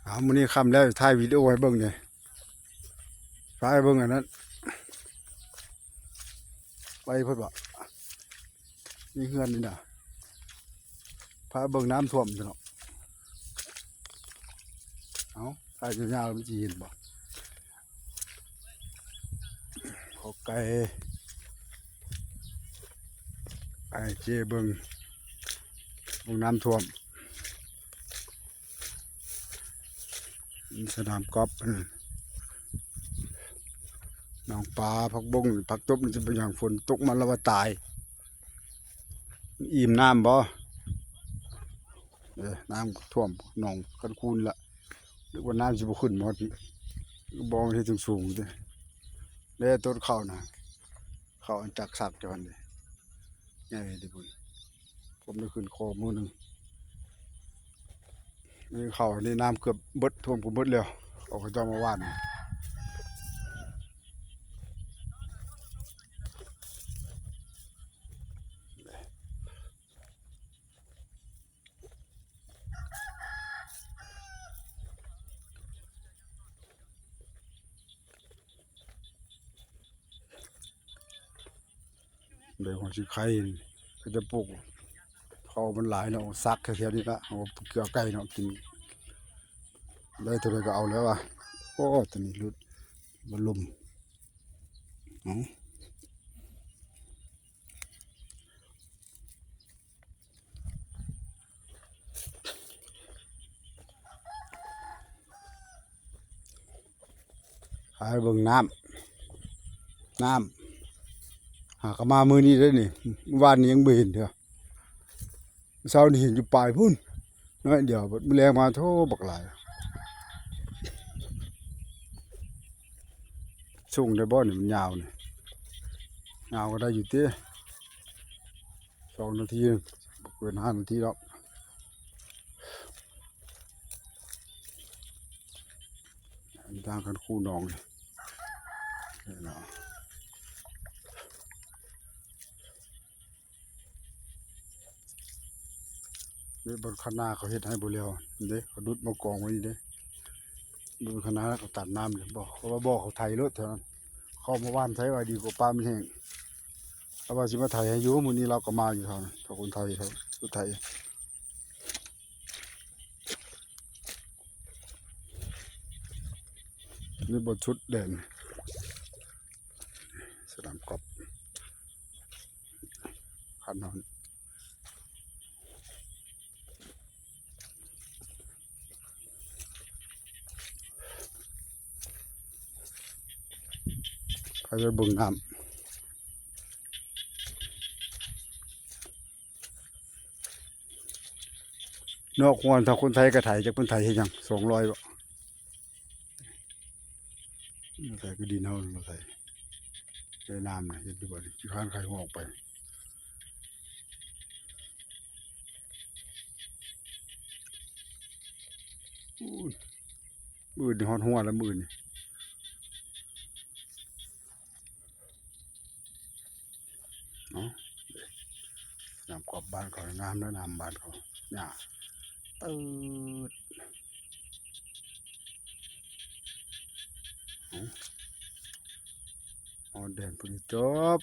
มื้อนี้ค่ำแล้วถ่ายวิดีโอให้เบิ่งเนี่ยถ่ายเบิ่งอันนั้นไปเพิ่นบ่นี่เฮือนนี่น่ะพาเบิ่งน้ำท่วมซะเนาะเอ้าถ่ายยาวๆมันสิเห็นบ่ขอไก่เจเบิ่งน้ำท่วมสนามกอล์ฟน้องปลาผักบงผักตบมันจะเป็นอย่างฝนตกมาแล้วว่าตายอิ่มน้ำบ่น้ำท่วมหนองกันคูนละหรือว่าน้ำจะบ่ขึ้นหมดบ่ให้ถึงสูงเด้แล้วต้นข้าวนะข้าวอันจักสักจอนเด้ใหญ่ดิพุ่นผมได้ขึ้นคอมื้อนึงนี่ข้าวนี่น้ำเกือบเบิดท่วมกูเบิดแล้วเอาเขาเจ้ามาหว่านเดี๋ยวของสิไข่ก็จะปลูกเขามันหลายเนาะซักแค่นี้ละเอาเกี่ยวไก่เนาะกินได้เท่าไรก็เอาแล้วว่ะโอ้ตัวนี้รุดมันลุ่มหายเบิ่งน้ำหากมามือนี้ได้นี่วานนี้ยังไม่เห็นเถอะเช้านี่เห็นอยู่ปลายพุ่นน้อยเดียวมันแรงมาโทบักหลายส่งได้บ่นี่มันยาวนี่ยาวก็ได้อยู่เต้2 นาทีเกิน5 นาทีแล้วทางกันคู่น้องเลยเนาะนี่บนคณะเขาเฮ็ดให้บ่แล้วเด้เขาดุดมากองไว้นี่เด้บนคณะเขาตัดน้ำเลยบอกเขาว่าบอกเขาไถรถเท่านั้นเข้ามาว่านไถไว้ดีกว่าปลามันแห้งเอาว่าสิมาไถให้อยู่มื้อนี้เราก็มาอยู่เท่านั้นถ้าคนไทยเขาสุดไทยนี่บนชุดแดงสนามกอล์ฟขันนอนเขาจะบึงน้ำนอกควรถ้าคนไทยก็ไถจากคนไทยเฮ็ดหยัง200บ่ไถก็ดินเฮาบ่ไถได้น้ำนะเห็นดูบ่สิข้างใครหัวออกไปมืดนี่ฮอดหัวแล้วมืดนี่เนาะน้ำกอบบ้านเขาน้ำแล้วน้ำบ้านเขาหญ้าตืดอ๋อแดนพอดีจบ